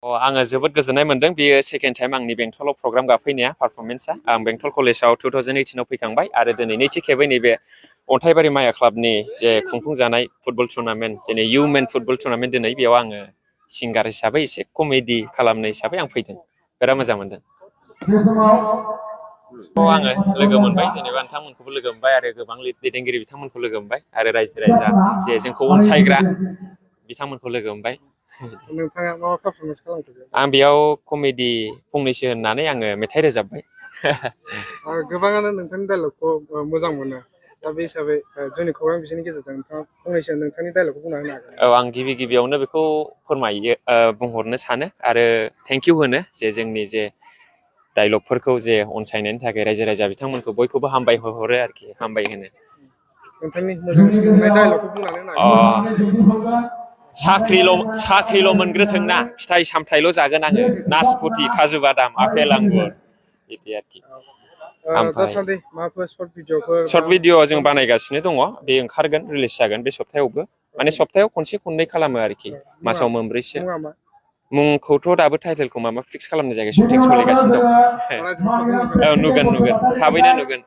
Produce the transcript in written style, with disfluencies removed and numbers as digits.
आङो जोबोद गोजोननाय मोनदों बेयो सेकेन्ड टाइम आंनि बेंटलाव प्रग्राम गाफैनाया पारफरमेन्सआ आं बेंटल कलेजाव 2018 आव फैखांबाय आरो दिनै नैथि खेबै नैबे अन्थाइबारि माया क्लाबनि जे खुंफुंजानाय फुटबल टुर्नामेन्ट जेनै इउमेन फुटबल टुर्नामेन्ट दिनै बेयाव आङो सिंगार हिसाबै एसे कमेडि खालामनो हिसाबै आं फैदों बिराद मोजां मोनदों आङो लोगो मोनबाय जेनेबा नोंथांमोनखौबो लोगो मोनबाय आरो गोबां दैदेनगिरि बिथांमोनखौ लोगो मोनबाय आरो रायजो राजा जे जोंखौ अनसायग्रा बिथांमोनखौ लोगो मोनबाय नोंथाङा मा पारफरमेन्स खालामखो आं बेयाव कमेडि फंनैसो होननानै आङो मेथाइ रोजाबबाय गोबाङानो नोंथांनि डायलगखौ मोजां मोनो दा बे हिसाबै जोंनि खौरां बिजोंनि गेजेरजों नोंथाङा फंनैसो नोंथांनि डायलगखौ बुंना होनो हागोन आं गिबियावनो बेखौ फोरमायो बुंहरनो सानो आरो थेंक इउ होनो जे जोंनि जे डायलगफोरखौ जे अनसायनायनि थाखाय रायजो राजा बिथांमोनखौ बयखौबो हामबाय हरो आरोखि हामबाय होनो नोंथांनि मोजांसिन मोननाय डायलगखौ बुंनानै होनो हागोन साख्रिल' मोनग्रोथोंना फिथाइ सामथाइल' जागोन आङो नासपति काजु बादाम आपेल आंगुर बिदि आरोखि दासान्दि माबाफोर सर्ट भिडिअ जों बानायगासिनो दङ बे ओंखारगोन रिलिज जागोन बे सप्तायावबो माने सप्तायाव खनसे खननै खालामो आरोखि मासाव मोनब्रैसो मुंखौथ' दाबो टाइटेलखौ माबा फिक्स खालामनाय जायाखै शुटिं सोलिगासिनो दं नुगोन थाबैनो नुगोन